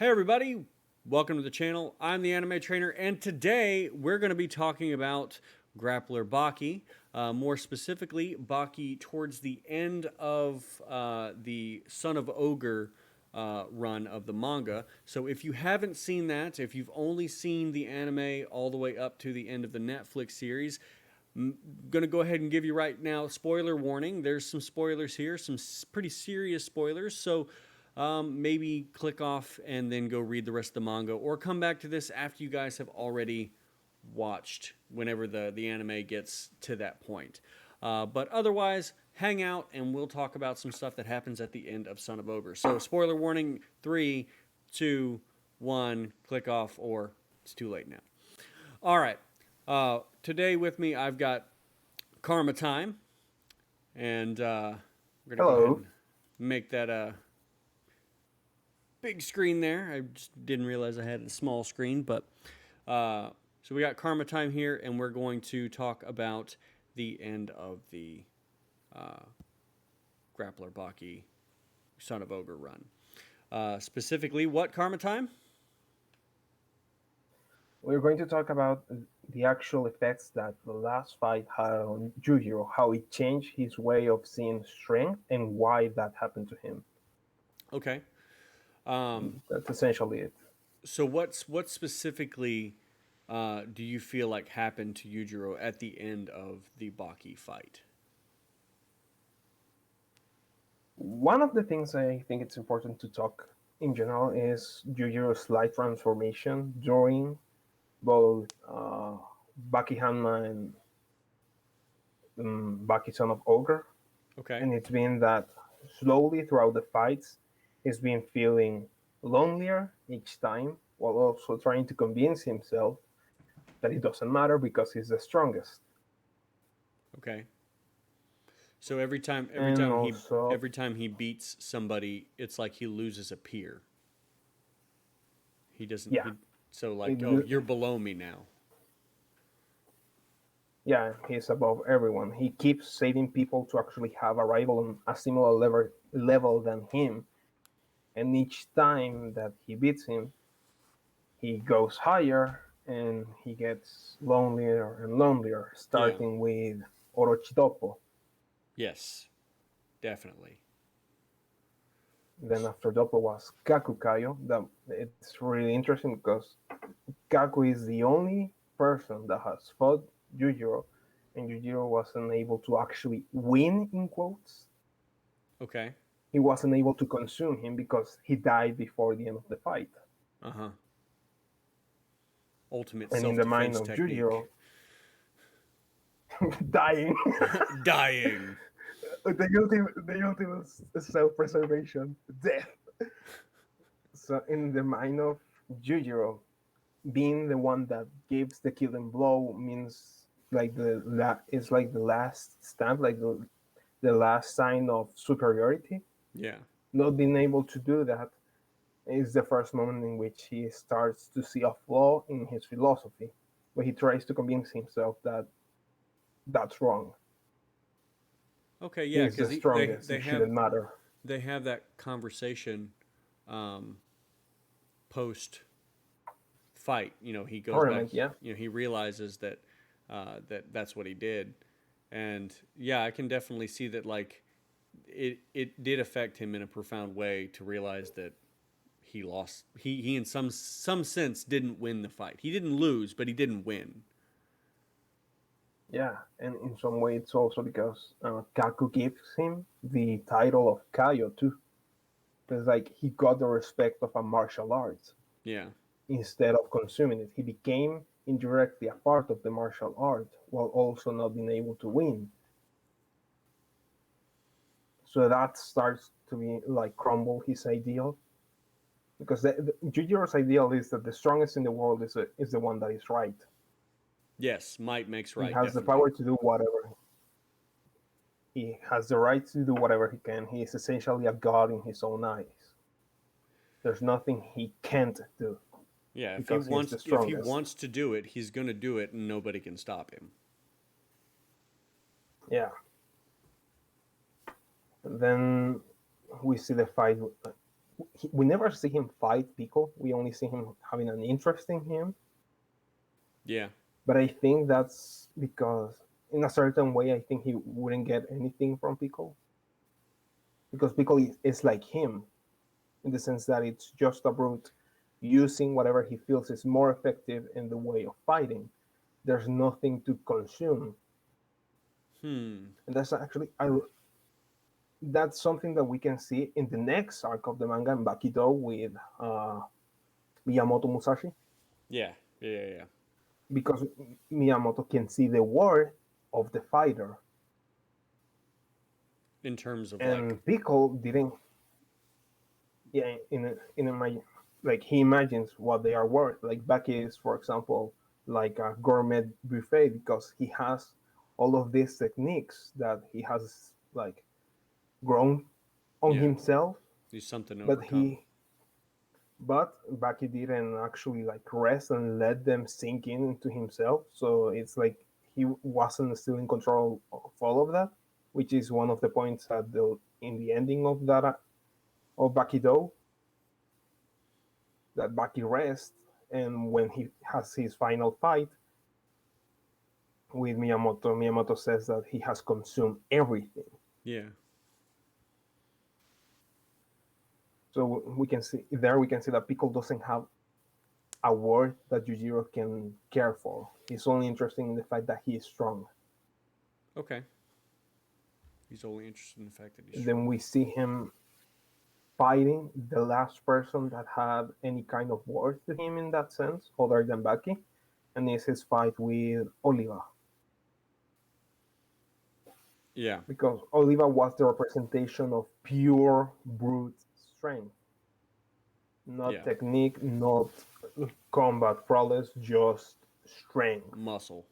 Hey everybody, welcome to the channel. I'm the anime trainer, and today we're going to be talking about Grappler Baki. More specifically, Baki towards the end of the Son of Ogre run of the manga. So if you haven't seen that, if you've only seen the anime all the way up to the end of the Netflix series, I'm going to go ahead and give you right now spoiler warning. There's some spoilers here, some pretty serious spoilers. So maybe click off and then go read the rest of the manga, or come back to this after you guys have already watched, whenever the anime gets to that point. But otherwise, hang out and we'll talk about some stuff that happens at the end of Son of Ogre. So spoiler warning: 3, 2, 1, click off, or it's too late now. All right. Today with me, I've got Carmatime, and we're gonna go ahead Hello. and make that a big screen there. I just didn't realize I had a small screen, but so we got Carmatime here, and we're going to talk about the end of the uh, Grappler Baki Son of Ogre run. Specifically, what Carmatime? We're going to talk about the actual effects that the last fight had on Yujiro, how it changed his way of seeing strength, and why that happened to him. Okay. Um, That's essentially it. so what specifically do you feel like happened to Yujiro at the end of the Baki fight? One of the things I think it's important to talk in general is Yujiro's slight transformation during both Baki Hanma and Baki Son of Ogre. Okay. And it's been that slowly throughout the fights, he's been feeling lonelier each time, while also trying to convince himself that it doesn't matter because he's the strongest. Okay. So every time, every And time he, also, every time he beats somebody, it's like he loses a peer. He doesn't. yeah, He so like, oh, it, you're below me now. yeah, he's above everyone. He keeps saving people to actually have a rival on a similar level than him. And each time that he beats him, he goes higher and he gets lonelier and lonelier, Yeah. starting with Orochidopo. Yes. Definitely. Then after Doppler was Kakukayo. That it's really interesting because Kaku is the only person that has fought Yujiro, and Yujiro wasn't able to actually win in quotes. Okay. He wasn't able to consume him because he died before the end of the fight. Uh huh. Ultimate And in self the mind defense of technique. Yujiro, dying, Dying. the ultimate self-preservation, death. So in the mind of Yujiro, being the one that gives the killing blow means like it's like the last stamp, like the last sign of superiority. Yeah. Not being able to do that is the first moment in which he starts to see a flaw in his philosophy, where he tries to convince himself that that's wrong. Okay. Yeah. He's Because the strongest. It shouldn't matter. they have that conversation um, post fight. You know, he goes back. Tournament, yeah. You know, he realizes that that's what he did, and yeah, I can definitely see that. Like, it did affect him in a profound way to realize that he lost. He in some sense didn't win the fight. He didn't lose, but he didn't win. Yeah, and in some way it's also because Kaku gives him the title of Kaio too. It's like he got the respect of a martial art Yeah. instead of consuming it. He became indirectly a part of the martial art while also not being able to win. So that starts to be like crumble his ideal because Jujiro's ideal is that the strongest in the world is the one that is right. Yes, might makes He right, has the definitely. power to do whatever. He has the right to do whatever he can. He is essentially a god in his own eyes. There's nothing he can't do Yeah, because he is the if he strongest. wants to do it, he's gonna do it, and nobody can stop him. Yeah. And then we see the fight we never see him fight Pico. We only see him having an interest in him. Yeah. But I think that's because, in a certain way, I think he wouldn't get anything from Pico because Pico is like him in the sense that it's just a brute using whatever he feels is more effective in the way of fighting. There's nothing to consume, Hmm. and that's something that we can see in the next arc of the manga in Bakido with Miyamoto Musashi, Yeah. Yeah. Yeah. Yeah. because Miyamoto can see the worth of the fighter, In terms of like, and Pico didn't. Yeah, like he imagines what they are worth. Like Baki is, for example, like a gourmet buffet because he has all of these techniques that he has like grown on yeah, himself, do something to but overcome. Baki didn't actually like rest and let them sink in into himself. So it's like he wasn't still in control of all of that, which is one of the points at the in the ending of that of Bakido, that Baki rests, and when he has his final fight with Miyamoto, Miyamoto says that he has consumed everything. Yeah. So we can see that Pickle doesn't have a word that Yujiro can care for. He's only interested in the fact that he is strong. Okay. He's only interested in the fact that he's And then strong. we see him fighting the last person that had any kind of worth to him in that sense, other than Baki, and it's his fight with Oliva. Yeah. Because Oliva was the representation of pure brute strength, not Yeah. technique, not combat prowess, just strength. Muscle.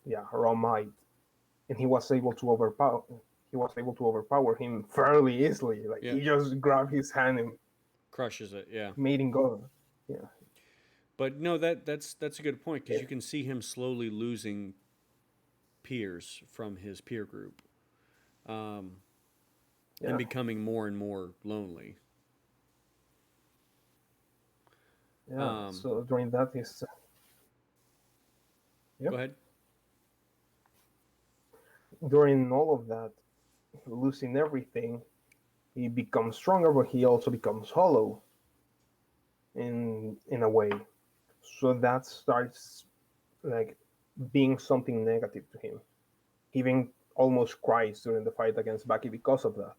Yeah, raw might, and he was able to overpower him fairly easily. Like Yeah. he just grabbed his hand and Crushes it. Yeah. made him go. Yeah, But no, that's a good point because you can see him slowly losing peers from his peer group, um, and yeah, becoming more and more lonely. yeah. Um, So during that is Go yep. ahead. During all of that, losing everything, he becomes stronger, but he also becomes hollow in a way. So that starts like being something negative to him. He even almost cries during the fight against Baki because of that.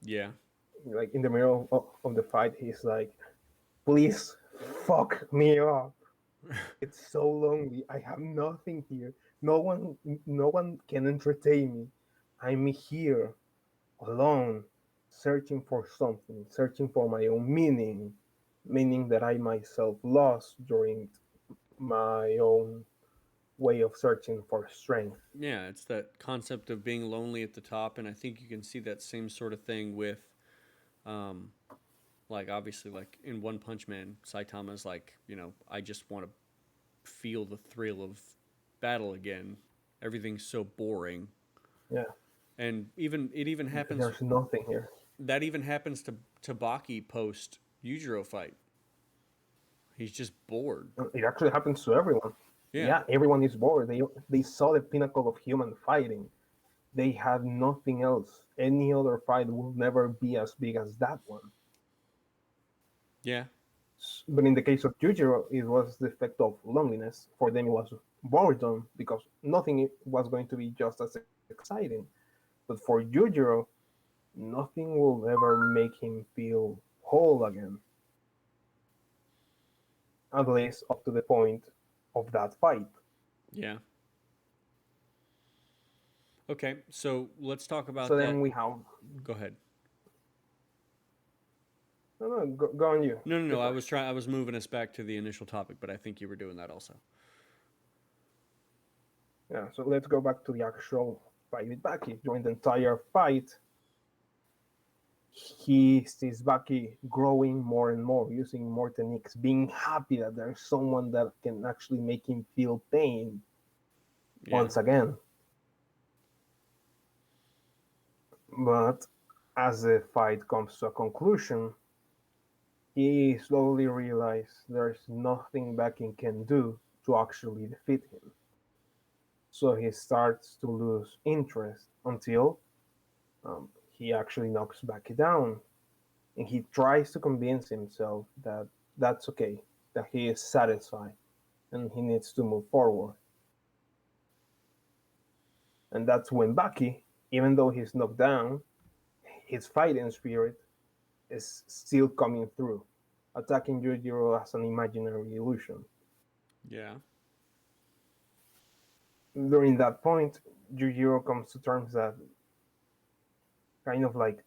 Yeah. Like in the middle of the fight, he's like, "Please, fuck me up. It's so lonely. I have nothing here. No one, no one can entertain me. I'm here alone, searching for something, searching for my own meaning that I myself lost during my own way of searching for strength." Yeah, it's that concept of being lonely at the top, and I think you can see that same sort of thing with, um, like obviously, like in One Punch Man, Saitama's like, I just want to feel the thrill of battle again. Everything's so boring, Yeah, and it even happens there's nothing here. that even happens to Baki post Yujiro fight. He's just bored. It actually happens to everyone. Yeah, Yeah, everyone is bored. They saw the pinnacle of human fighting. They had nothing else. Any other fight will never be as big as that one. yeah, But in the case of Yujiro, it was the effect of loneliness. For them, it was boredom because nothing was going to be just as exciting. But for Yujiro, nothing will ever make him feel whole again, at least up to the point of that fight. yeah. Okay, so let's talk So about then that. we have. Go ahead. No, no, go on you. No, no, You no. I first. was trying. I was moving us back to the initial topic, but I think you were doing that also. Yeah, so let's go back to the actual fight with Baki. During the entire fight, he sees Baki growing more and more, using more techniques, being happy that there's someone that can actually make him feel pain Yeah, once again. But As the fight comes to a conclusion, he slowly realizes there's nothing Baki can do to actually defeat him. So he starts to lose interest until he actually knocks Baki down, and he tries to convince himself that that's okay, that he is satisfied, and he needs to move forward. And that's when Baki, even though he's knocked down, his fighting spirit is still coming through, attacking Yujiro as an imaginary illusion. Yeah. During that point, Yujiro comes to terms that kind of like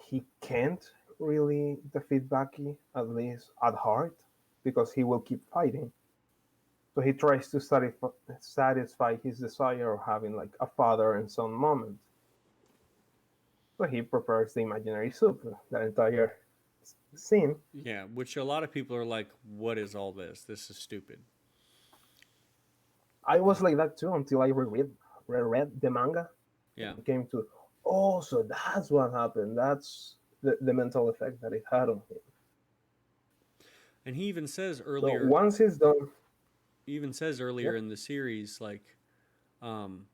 he can't really defeat Baki, at least at heart, because he will keep fighting. So he tries to satisfy his desire of having like a father and son moment. So he prepares the imaginary soup, that entire scene. Yeah, which a lot of people are like, what is all this? This is stupid. I was like that too until I reread the manga Yeah. and came to, oh, so that's what happened. That's the mental effect that it had on him. And he even says So earlier, once he's done, earlier yep, in the series, like, um,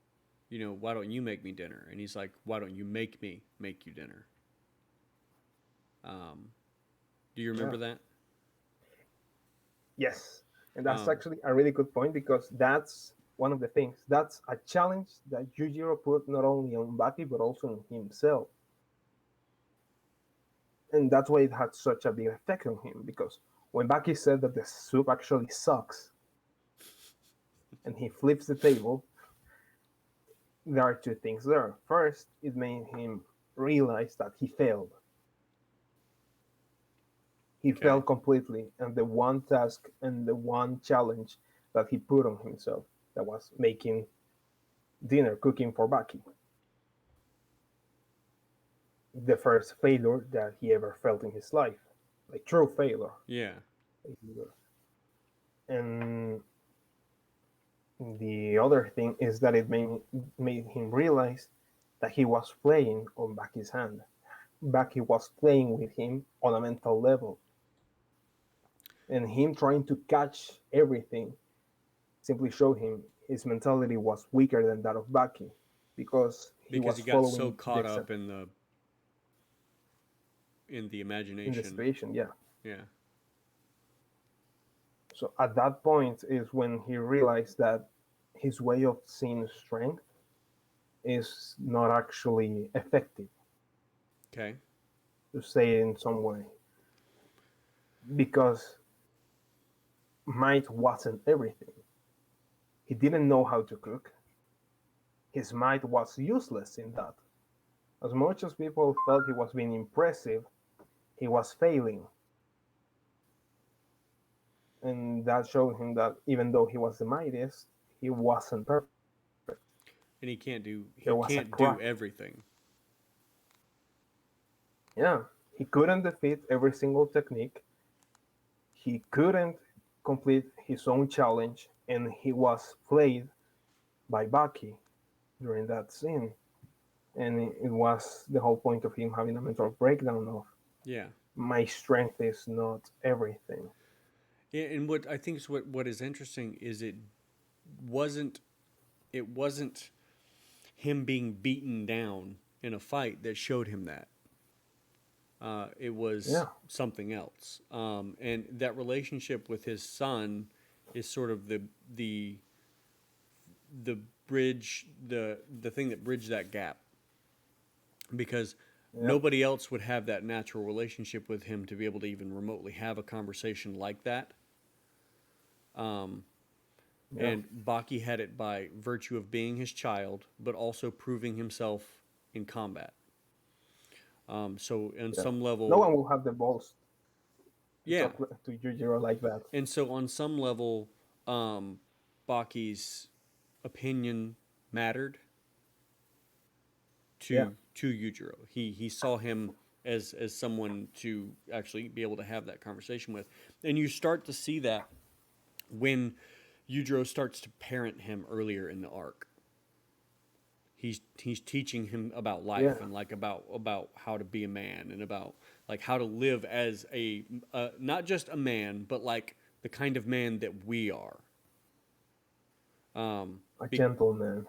why don't you make me dinner? And he's like, why don't you make me make you dinner? Um, do you yeah, remember that? yes. And that's Um, actually a really good point because that's one of the things. That's a challenge that Yujiro put not only on Baki but also on himself. And that's why it had such a big effect on him because when Baki said that the soup actually sucks and he flips the table, there are two things there. First, it made him realize that he failed. He okay. failed completely, and the one task and the one challenge that he put on himself, that was making dinner, cooking for Baki, the first failure that he ever felt in his life, like true failure. Yeah. And the other thing is that it made him realize that he was playing on Baki's hand. Baki was playing with him on a mental level, and him trying to catch everything simply showed him his mentality was weaker than that of Baki because he Because was he got so following caught up in the in the imagination. situation. Yeah. Yeah. So at that point is when he realized that his way of seeing strength is not actually effective, Okay. to say it in some way, because might wasn't everything. He didn't know how to cook. His might was useless in that. As much as people felt he was being impressive, he was failing. And that showed him that even though he was the mightiest, he wasn't perfect. And There he was a can't do crack. everything. Yeah, he couldn't defeat every single technique. He couldn't complete his own challenge, and he was played by Baki during that scene. And it was the whole point of him having a mental breakdown of Yeah. my strength is not everything. Yeah, and what I think is what is interesting is wasn't it wasn't him being beaten down in a fight that showed him that. It was Yeah, something else. And that relationship with his son is sort of the the bridge, the thing that bridged that gap, because yep, nobody else would have that natural relationship with him to be able to even remotely have a conversation like that. Um, yeah, and Baki had it by virtue of being his child, but also proving himself in combat. So, on yeah. some No level, one will have the balls to yeah. talk to Yujiro like that. And so, on some level, um, Baki's opinion mattered Yeah, to Yujiro. He saw him as someone to actually be able to have that conversation with, and you start to see that when Yujiro starts to parent him earlier in the arc. he's teaching him about Yeah, life and like about how to be a man and about like how to live as a not just a man but like the kind of man that we are. Um, a be, gentleman.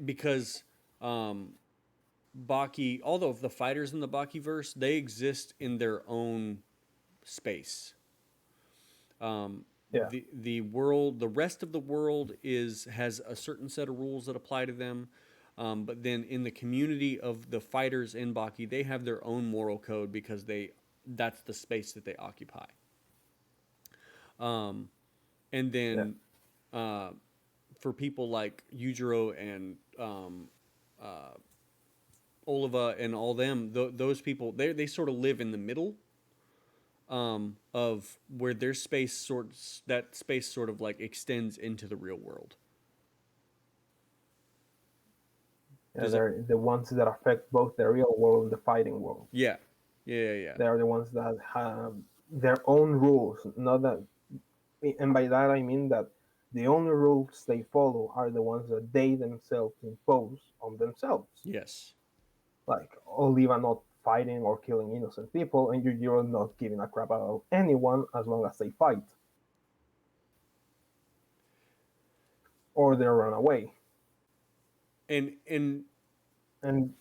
because Baki, although the fighters in the Baki verse, they exist in their own space. Um, Yeah, the world, the rest of the world is has a certain set of rules that apply to them. But then in the community of the fighters in Baki, they have their own moral code because that's the space that they occupy. Um, and yeah, then uh, for people like Yujiro and Oliva and all them, those people, they sort of live in the middle of where their space sorts that space sort of like extends into the real world. yeah. Does it? They're the ones that affect both the real world and the fighting world. Yeah, yeah. They are the ones that have their own rules. Not that, and by that I mean that the only rules they follow are the ones that they themselves impose on themselves. Yes. Like Oliva not fighting or killing innocent people, and Yujiro not giving a crap about anyone as long as they fight or they run away. And And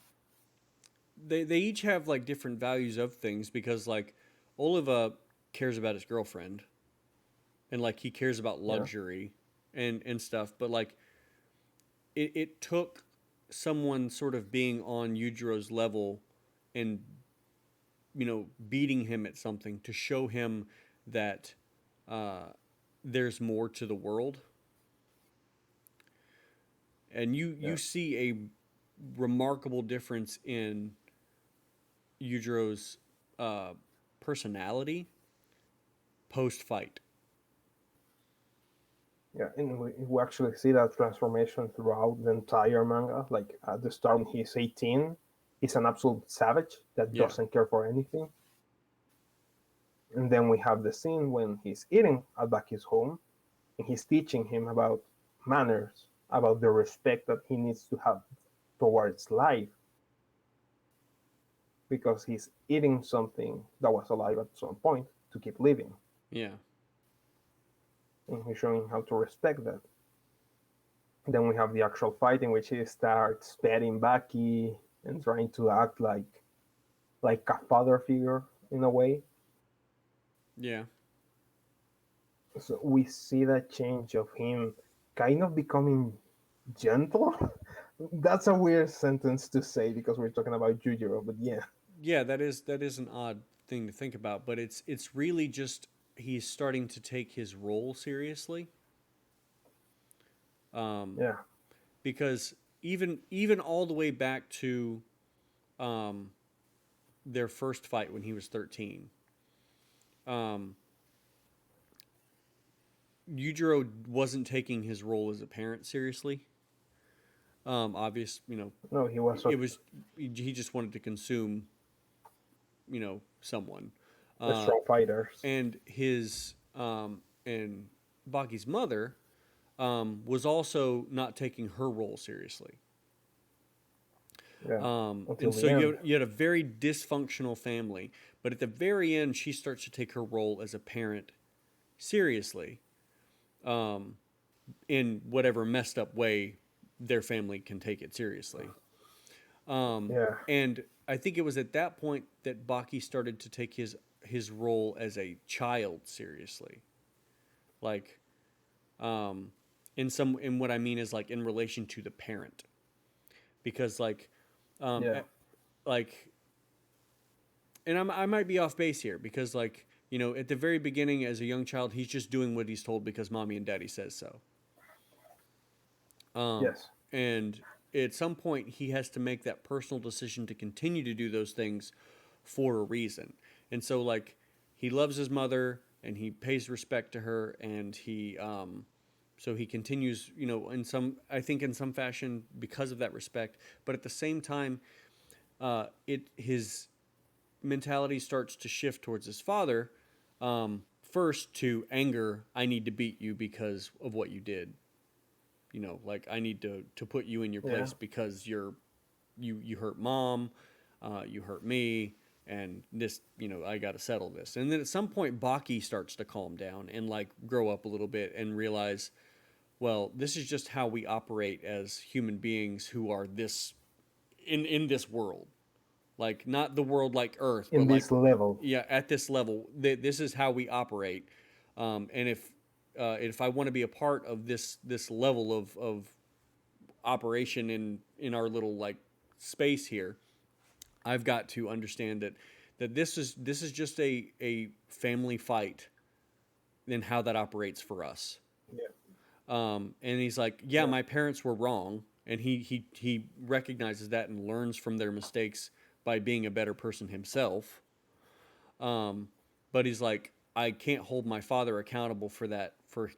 they each have like different values of things because like Oliva cares about his girlfriend and like he cares about yeah, luxury and stuff, but like it took someone sort of being on Yujiro's level and beating him at something to show him that uh, there's more to the world, and you yeah, see a remarkable difference in Yujiro's uh, personality post fight. yeah. And we actually see that transformation throughout the entire manga. Like at the start, when he's 18, he's an absolute savage that Yeah, doesn't care for anything. And then we have the scene when he's eating at Baki's home and he's teaching him about manners, about the respect that he needs to have towards life because he's eating something that was alive at some point to keep living. yeah, And he's showing how to respect that. Then we have the actual fight in which he starts petting Baki and trying to act like a father figure in a way. yeah, So we see that change of him kind of becoming gentle. That's a weird sentence to say because we're talking about Yujiro, but yeah, yeah. That is an odd thing to think about, but it's really just he's starting to take his role seriously. Um, yeah, because even all the way back to um, their first fight when he was 13, um, Yujiro wasn't taking his role as a parent seriously. Obvious, no, he was it was he just wanted to consume, someone, a strong fighter. and his and Baki's mother was also not taking her role seriously. Yeah, until And so the end. you had a very dysfunctional family, but at the very end, she starts to take her role as a parent seriously, um, in whatever messed up way their family can take it seriously. Yeah, And I think it was at that point that Baki started to take his role as a child seriously, like in what I mean is like in relation to the parent, because um, yeah, eh, like and I might be off base here because at the very beginning as a young child he's just doing what he's told because mommy and daddy says so. yes, And at some point he has to make that personal decision to continue to do those things for a reason. And so he loves his mother and he pays respect to her, and he continues, in some, I think in some fashion because of that respect, but at the same time it his mentality starts to shift towards his father, first to anger, I need to beat you because of what you did. like I need to put you in your Yeah. place because you hurt mom, you hurt me, and this, I got to settle this. And then at some point, Baki starts to calm down and like grow up a little bit and realize, well, this is just how we operate as human beings who are this in this world, like not the world like Earth, but In like this level. yeah, at this level, this is how we operate. And if I want to be a part of this level of operation in our little like space here, I've got to understand that this is just a family fight and how that operates for us. Yeah. And he's like, yeah, Yeah. my parents were wrong, and he recognizes that and learns from their mistakes by being a better person himself. Um, but he's like, I can't hold my father accountable for that, for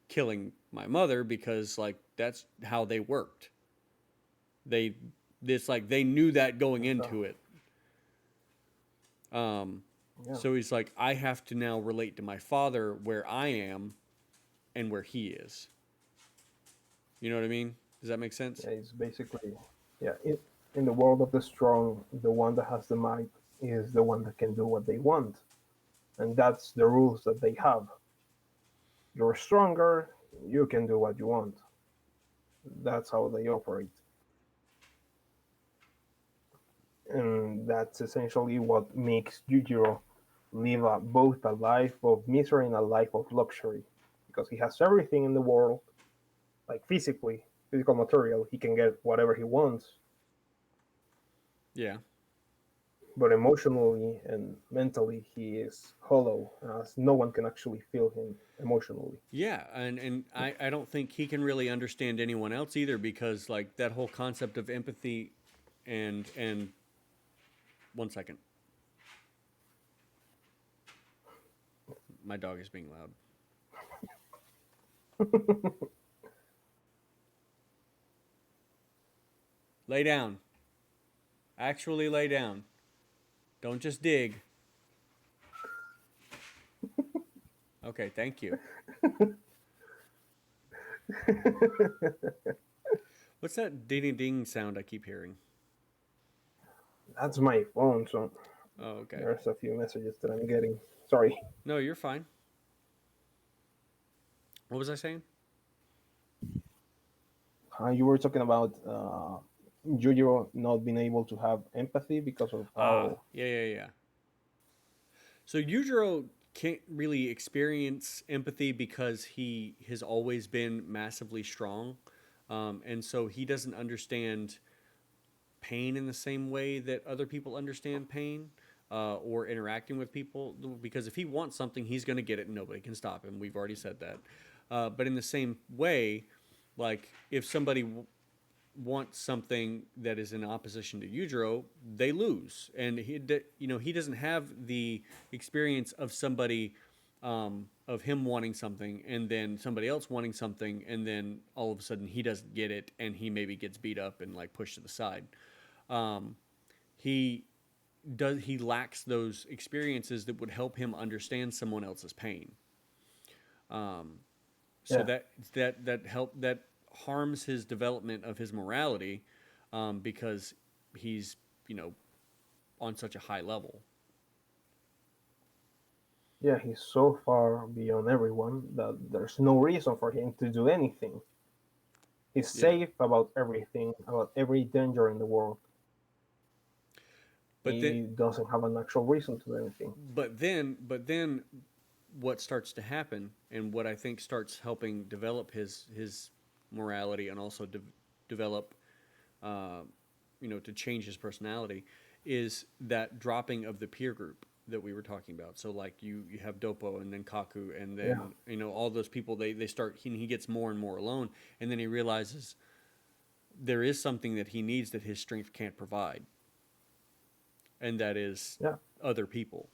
killing my mother, because like that's how they worked. They it's like they knew that going So, into it. Um, yeah. so he's like, I have to now relate to my father where I am and where he is. You know what I mean? Does that make sense? Yeah. It's basically, yeah. In the world of the strong, the one that has the might is the one that can do what they want, and that's the rules that they have. You're stronger, you can do what you want. That's how they operate. And that's essentially what makes Yujiro live both a life of misery and a life of luxury. Because he has everything in the world, like physically, physical material, he can get whatever he wants, Yeah. but emotionally and mentally, he is hollow, as no one can actually feel him emotionally. Yeah, and I don't think he can really understand anyone else either, because like that whole concept of empathy and 1 second. My dog is being loud. Lay down. Actually lay down. Don't just dig. Okay, thank you. What's that ding ding sound I keep hearing? That's my phone, so Oh, okay. there's a few messages that I'm getting. Sorry. No, you're fine. What was I saying? You were talking about Yujiro not being able to have empathy because of Ah, how. yeah, yeah, yeah. So Yujiro can't really experience empathy because he has always been massively strong, and so he doesn't understand pain in the same way that other people understand pain, or interacting with people. Because if he wants something, he's going to get it, and nobody can stop him. We've already said that. But in the same way, like if somebody wants something that is in opposition to Yujiro, they lose, and he doesn't have the experience of somebody, of him wanting something and then somebody else wanting something, and then all of a sudden he doesn't get it and he maybe gets beat up and like pushed to the side. Um, he he lacks those experiences that would help him understand someone else's pain. Um, so Yeah, that harms his development of his morality, because he's you know on such a high level. yeah, he's so far beyond everyone that there's no reason for him to do anything. He's Yeah, safe about everything, about every danger in the world. but then He doesn't have an actual reason to do anything. but then what starts to happen, and what I think starts helping develop his morality, and also develop, uh, to change his personality, is that dropping of the peer group that we were talking about. So like you have Dopo and then Kaku, and Yeah, then all those people, they start, he gets more and more alone, and then he realizes there is something that he needs that his strength can't provide, and that is yeah, other people.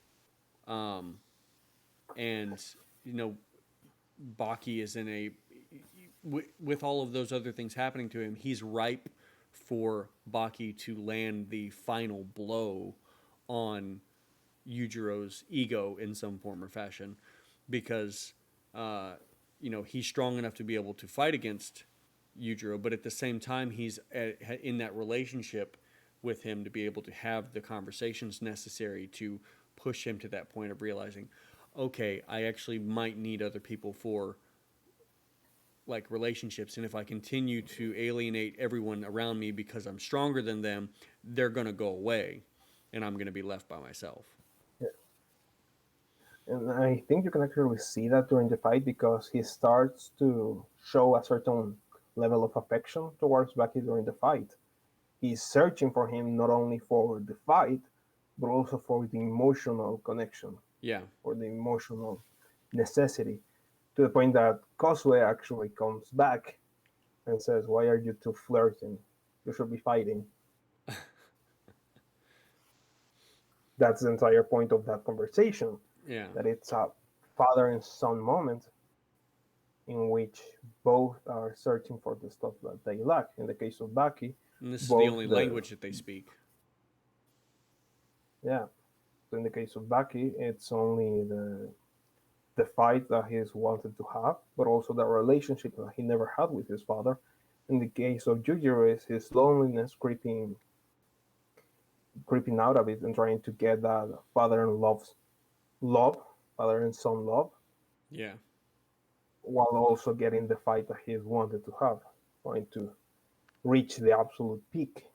Um, and you know Baki is in a, with all of those other things happening to him, he's ripe for Baki to land the final blow on Yujiro's ego in some form or fashion, because he's strong enough to be able to fight against Yujiro, but at the same time, he's in that relationship with him to be able to have the conversations necessary to push him to that point of realizing, okay, I actually might need other people for like relationships, and if I continue to alienate everyone around me because I'm stronger than them, they're gonna go away, and I'm gonna be left by myself. Yeah. And I think you can actually see that during the fight because he starts to show a certain level of affection towards Baki during the fight. He's searching for him not only for the fight, but also for the emotional connection Yeah, or the emotional necessity, to the point that Kosue actually comes back and says, "Why are you two flirting? You should be fighting." That's the entire point of that conversation. yeah. That it's a father and son moment in which both are searching for the stuff that they lack. In the case of Baki, And this is the both only the language that they speak. yeah. So in the case of Baki, it's only the fight that he's wanted to have, but also the relationship that he never had with his father. In the case of Yujiro, is his loneliness creeping out of it and trying to get that father and love, father and son love, Yeah, while also getting the fight that he's wanted to have, trying to reach the absolute peak.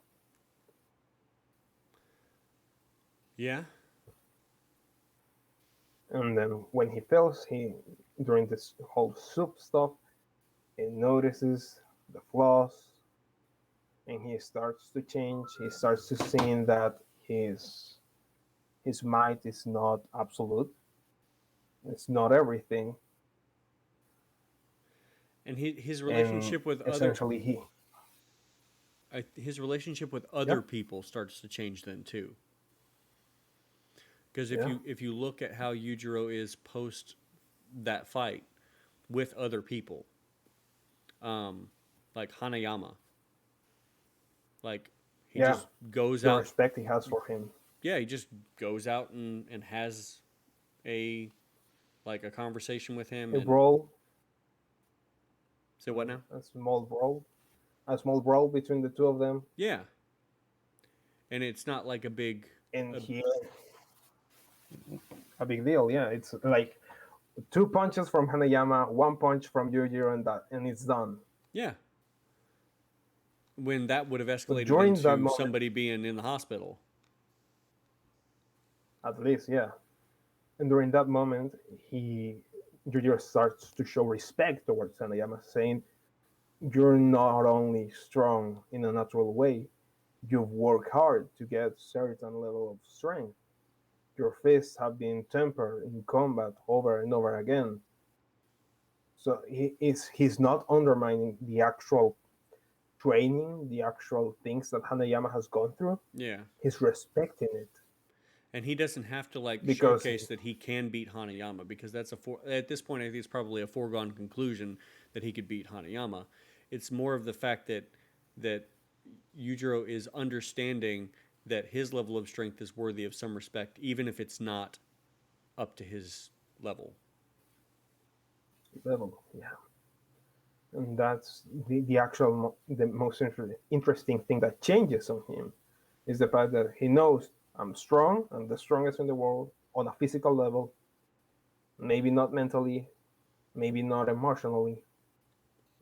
yeah, And then when he fails, he during this whole soup stuff, he notices the flaws and he starts to change. He starts to see that his might is not absolute. It's not everything, and his and relationship with other essentially his relationship with other yeah, people starts to change then too. Because yeah, if you look at how Yujiro is post that fight with other people, um, like Hanayama, like he yeah, just goes the out. respect he has for him. Yeah, he just goes out and has a like a conversation with him A and brawl, say what now? a small brawl, a small brawl between the two of them, Yeah, and it's not like a big, and uh, he a big deal. Yeah, it's like two punches from Hanayama, one punch from Yujiro, and it's done. yeah. When that would have But escalated during that into moment, somebody being in the hospital. at least, yeah, and during that moment, he Yujiro starts to show respect towards Hanayama, saying, "You're not only strong in a natural way, you've worked hard to get certain level of strength. Your fists have been tempered in combat over and over again." So he's not undermining the actual training, the actual things that Hanayama has gone through. Yeah, He's respecting it and he doesn't have to like because showcase that he can beat Hanayama because that's at this point I think it's probably a foregone conclusion that he could beat Hanayama. It's more of the fact that Yujiro is understanding that his level of strength is worthy of some respect, even if it's not up to his level. level, yeah, and that's the actual the most interesting thing that changes on him is the fact that he knows I'm strong, I'm the strongest in the world on a physical level, maybe not mentally, maybe not emotionally,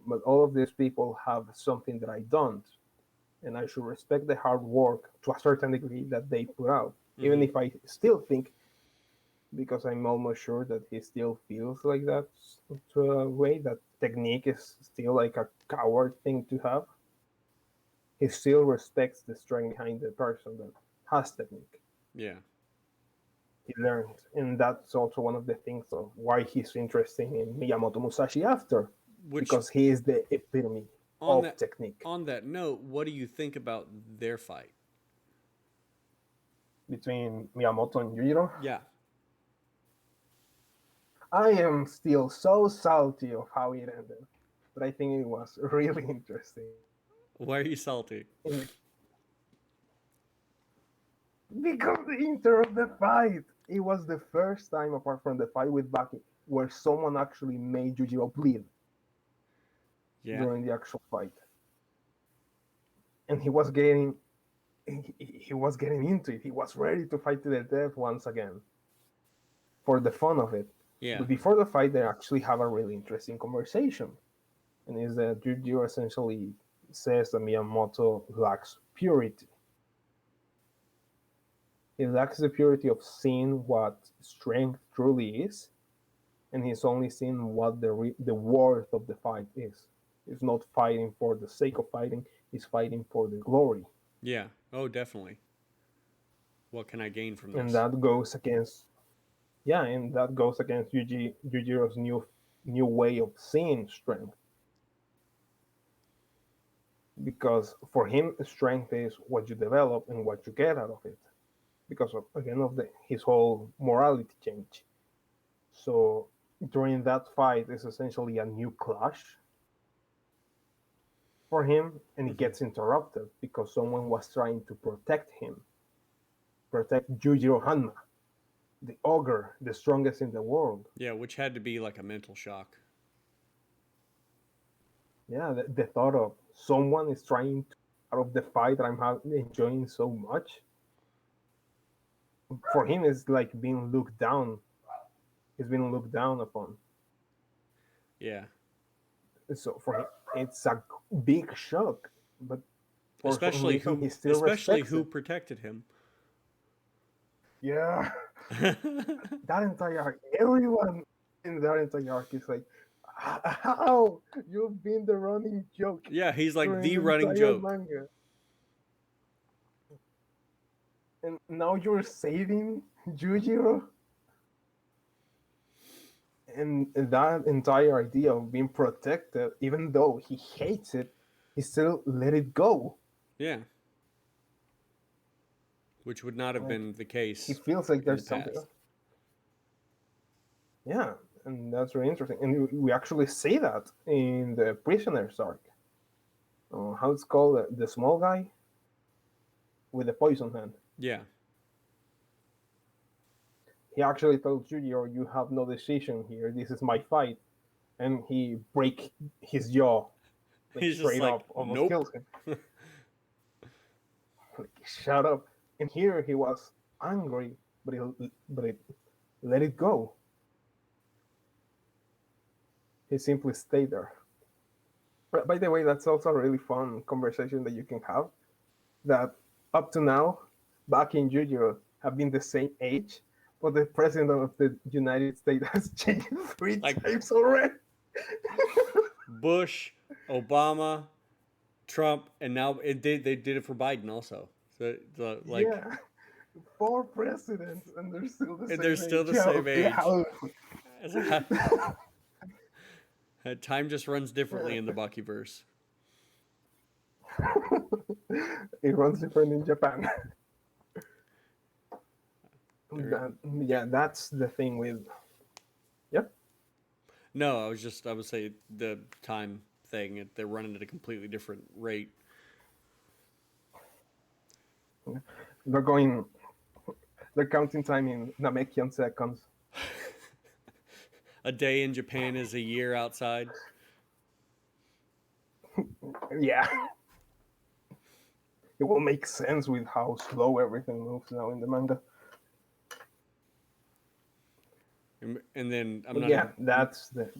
but all of these people have something that I don't, and I should respect the hard work to a certain degree that they put out, even Mm-hmm. if I still think, because I'm almost sure that he still feels like that to a way that technique is still like a coward thing to have. He still respects the strength behind the person that has technique. Yeah, He learned, and that's also one of the things of why he's interested in Miyamoto Musashi after, which because he is the epitome on of that technique on that note, what do you think about their fight? between Miyamoto and Yujiro. Yeah. I am still so salty of how it ended, but I think it was really interesting. Why are you salty? In because the intro of the fight, it was the first time, apart from the fight with Baki, where someone actually made Yujiro bleed. Yeah. during the actual fight, and he was getting into it. He was ready to fight to the death once again for the fun of it. Yeah. But before the fight, they actually have a really interesting conversation, and is that Yujiro essentially says that Miyamoto lacks purity. He lacks the purity of seeing what strength truly is, and he's only seeing what the worth of the fight is. He's not fighting for the sake of fighting. He's fighting for the glory, Yeah. Oh, definitely. What can I gain from and this? that goes against Yujiro's new way of seeing strength. Because for him, strength is what you develop and what you get out of it. Because of, again, of his whole morality change. So during that fight is essentially a new clash for him, and it Hmm. gets interrupted because someone was trying to protect him, protect Yujiro Hanma, the ogre, the strongest in the world. Yeah, which had to be like a mental shock. Yeah, the thought of someone is trying to out of the fight that enjoying so much, for him is like being looked down. He's been looked down upon. Yeah. So for him, it's a big shock, but for some reason he still Especially respects who it. protected him. Yeah, that entire arc, everyone in that entire arc is like, how you've been the running joke Yeah, he's like during the the running entire joke. manga, and now you're saving Yujiro, and that entire idea of being protected, even though he hates it, he still let it go. Yeah, which would not have Like been the he case feels like in the there's something. past. Yeah, and that's really interesting. And we actually see that in the prisoners arc. How it's called, the small guy with the poison hand. Yeah. He actually told Junior, "You have no decision here. This is my fight," and he break his jaw, like He's just straight like, up, almost nope. kills him. Like, shut up. And here he was angry, but he let it go. He simply stayed there. But by the way, that's also a really fun conversation that you can have. That up to now, Baki and Yujiro have been the same age, but the president of the United States has changed three Like times already. Bush, Obama, Trump, and now they did it for Biden also. So like, Yeah, four presidents, and they're still the and they're same still age. the same age. How? Time just runs differently in the Buckyverse. It runs different in Japan. They're, Yeah, that's the thing with. Yep. no, I would say the time thing. They're running at a completely different rate. They're going. They're counting time in Namekian seconds. A day in Japan is a year outside. Yeah, it will make sense with how slow everything moves now in the manga. And then I'm But not yeah, even that's the.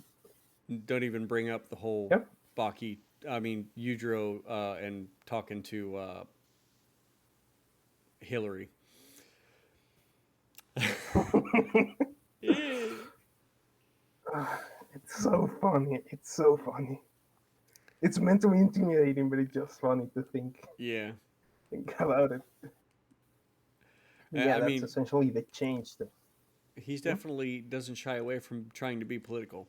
don't even bring up the whole Yep. Baki. I mean Yujiro and talking to Hillary. Yeah. It's so funny. It's so funny. It's meant to be intimidating, but it's just funny to Yeah. think about it. Yeah, I that's mean, essentially the change. he's Yeah. definitely doesn't shy away from trying to be political.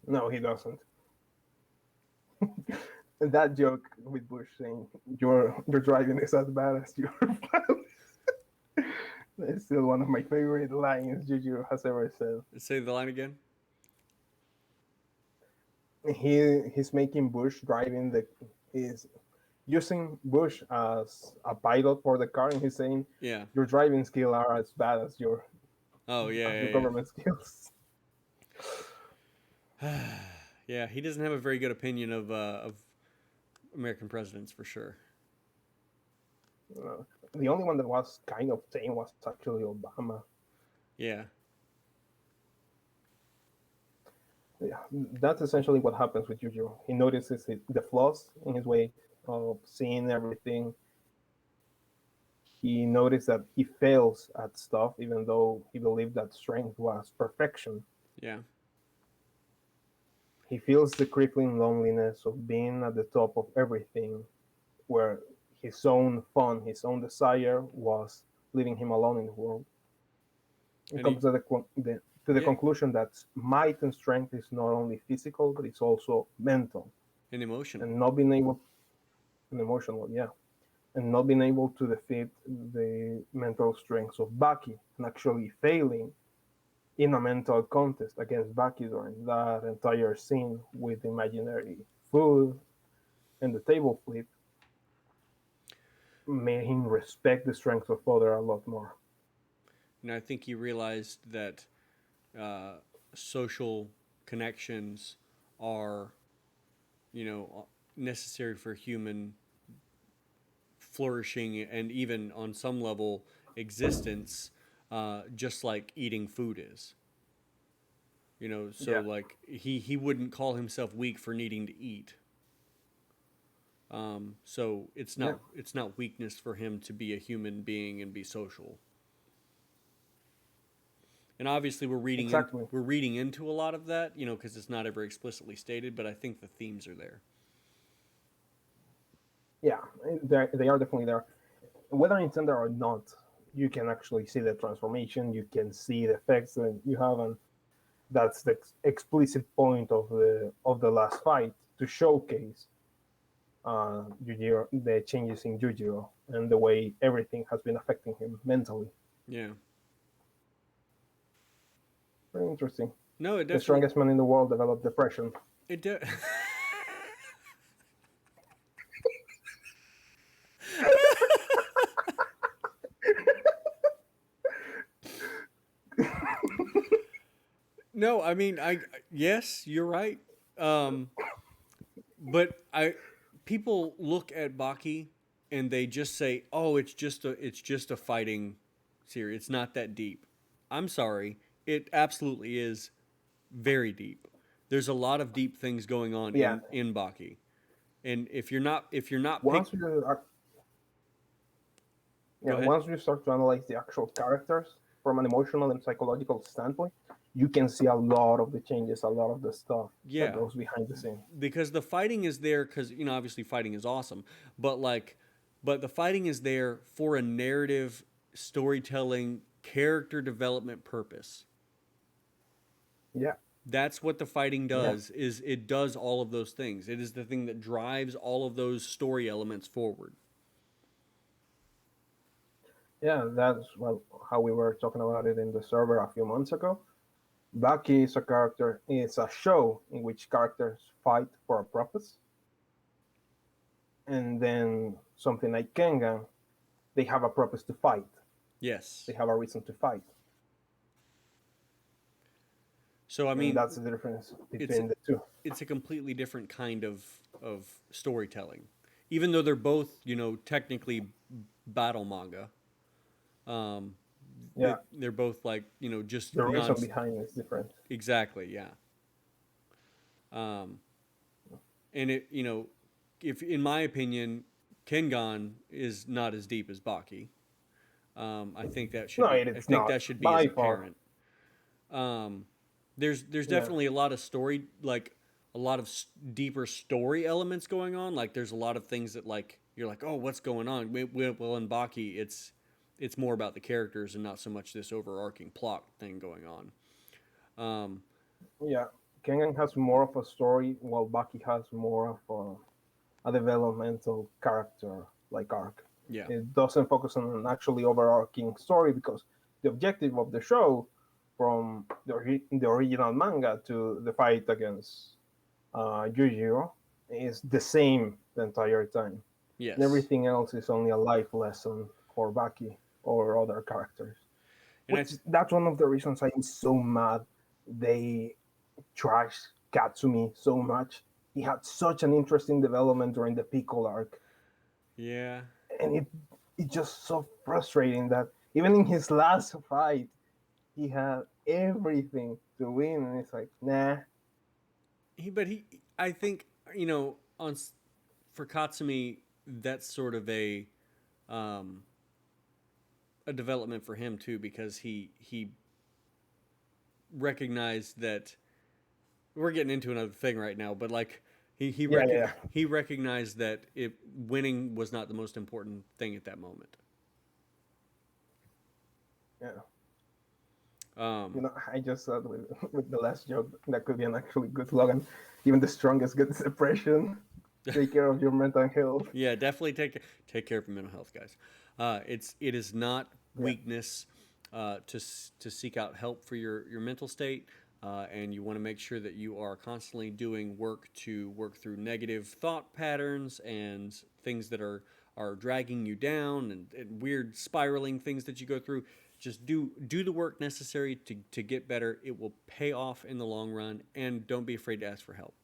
No, he doesn't. And that joke with Bush saying your driving is as bad as your That's still one of my favorite lines Jujiro has ever said. Say the line again. He's making Bush driving the is using Bush as a pilot for the car, and he's saying Yeah. your driving skills are as bad Oh as your yeah, government skills. yeah, yeah. Yeah, he doesn't have a very good opinion of American presidents for sure. Uh, the only one that was kind of tame was actually Obama. Yeah, Yeah, that's essentially what happens with Yujiro. He notices the flaws in his way of seeing everything. He noticed that he fails at stuff, even though he believed that strength was perfection. yeah, He feels the crippling loneliness of being at the top of everything, where his own fun, his own desire was leaving him alone in the world. He and he comes to the yeah, conclusion that might and strength is not only physical, but it's also mental. and emotional. And not being able, and emotional, yeah, and not being able to defeat the mental strengths of Baki, and actually failing in a mental contest against Baki during that entire scene with imaginary food and the table flip made him respect the strength of other a lot more. And I think he realized that uh, social connections are, necessary for human flourishing and even on some level existence, just like eating food is. So Yeah, like he wouldn't call himself weak for needing to eat. So yeah, it's not weakness for him to be a human being and be social. And obviously exactly. we're reading into a lot of that, because it's not ever explicitly stated, but I think the themes are there. Yeah, they are definitely there. Whether intended or not, you can actually see the transformation. You can see the effects that you have, and that's the explicit point of the last fight to showcase Yujiro, the changes in Yujiro and the way everything has been affecting him mentally. Yeah. Very interesting. No, it The definitely strongest man in the world developed depression. it de- No, I mean I yes, you're right. Um but I people look at Baki and they just say, "Oh, it's just a fighting series. It's not that deep." I'm sorry. It absolutely is very deep. There's a lot of deep things going on Yeah, in Baki. And if you're not pick once you go yeah, ahead. once you start to analyze the actual characters from an emotional and psychological standpoint, you can see a lot of the changes, a lot of the stuff that Yeah, goes behind the scene. because the fighting is there cuz obviously fighting is awesome, but but the fighting is there for a narrative storytelling character development purpose. Yeah, That's what the fighting yeah, does, is it does all of those things. It is the thing that drives all of those story elements forward. yeah. That's well how we were talking about it in the server a few months ago. Baki is a character. It's a show in which characters fight for a purpose, and then something like Kengan, they have a purpose to fight. They Yes. have a reason to fight, So I and mean, that's the difference it's between the two. it's a completely different kind of storytelling. Even though they're both, technically battle manga. Um Yeah, they're both like, just the non reason behind it is different. exactly, yeah. Um and if in my opinion Kengan is not as deep as Baki. No, I it's think not that should be as by far. apparent. Um, there's Yeah, definitely a lot of story, like a lot of deeper story elements going on. Like there's a lot of things that like you're like, oh, what's going on? Well, in Baki, it's more about the characters and not so much this overarching plot thing going on. Um, yeah. Kengan has more of a story, while Baki has more of a developmental character like arc. yeah, It doesn't focus on an actually overarching story because the objective of the show, from the original manga to the fight against Yujiro, is the same the entire time. And yes, everything else is only a life lesson for Baki or other characters. and Which that's one of the reasons I'm so mad they trashed Katsumi so much. He had such an interesting development during the Piccolo arc, Yeah. and it's just so frustrating that even in his last fight, he had everything to win, and it's like, nah. But I think, on for Katsumi, that's sort of um, a development for him too, because he recognized that we're getting into another thing right now, but like Yeah, yeah, he recognized that winning was not the most important thing at that moment. yeah. Um, I just thought with the last joke that could be an actually good slogan. Even the strongest gets depression. Take care of your mental health. yeah, definitely take care of your mental health, guys. It is not Yeah, weakness to seek out help for your mental state, and you want to make sure that you are constantly doing work to work through negative thought patterns and things that are dragging you down, and weird spiraling things that you go through. Just do the work necessary to get better. It will pay off in the long run, and don't be afraid to ask for help.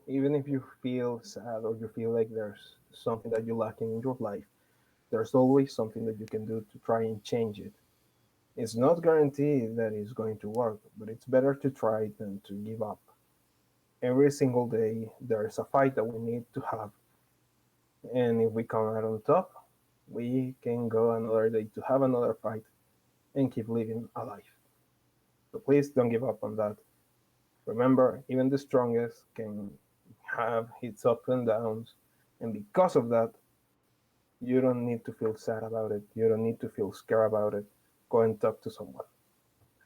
even if you feel sad or you feel like there's something that you're lacking in your life, there's always something that you can do to try and change it. It's not guaranteed that it's going to work, but it's better to try than to give up. Every single day, there's a fight that we need to have. And if we come out on top, we can go another day to have another fight and keep living a life. So please don't give up on that. Remember, even the strongest can have its ups and downs. And because of that, you don't need to feel sad about it. You don't need to feel scared about it. Go and talk to someone.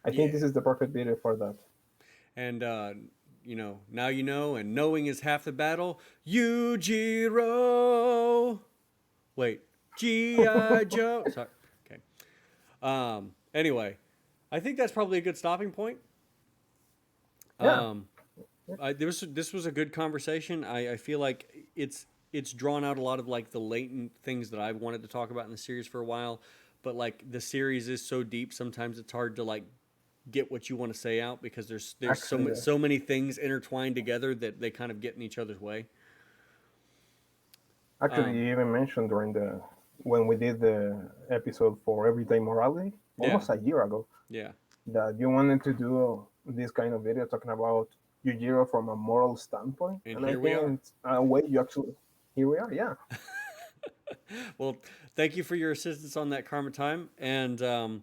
I think Yeah. this is the perfect video for that. And now you know, and knowing is half the battle. Yujiro. Wait, GI Joe. Sorry. Okay. Anyway, I think that's probably a good stopping point. Yeah, Um, this was a good conversation. I feel like it's drawn out a lot of like the latent things that I've wanted to talk about in the series for a while, but like the series is so deep, sometimes it's hard to like get what you want to say out because there's actually, yes. so many things intertwined together that they kind of get in each other's way. Actually, Um, you even mentioned during the when we did the episode for Everyday Morality yeah, almost a year ago yeah, that you wanted to do this kind of video talking about Yujiro from a moral standpoint, and and I here we think are. in a way you actually here we are. Yeah, Well, thank you for your assistance on that Carmatime, and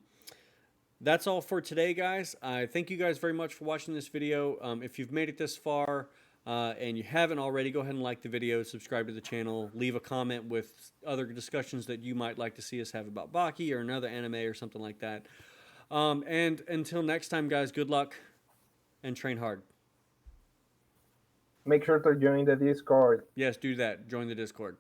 that's all for today, guys. I thank you guys very much for watching this video. If you've made it this far and you haven't already, go ahead and like the video, subscribe to the channel, leave a comment with other discussions that you might like to see us have about Baki or another anime or something like that. And until next time, guys, good luck and train hard. make sure to join the Discord. Yes, do that. Join the Discord.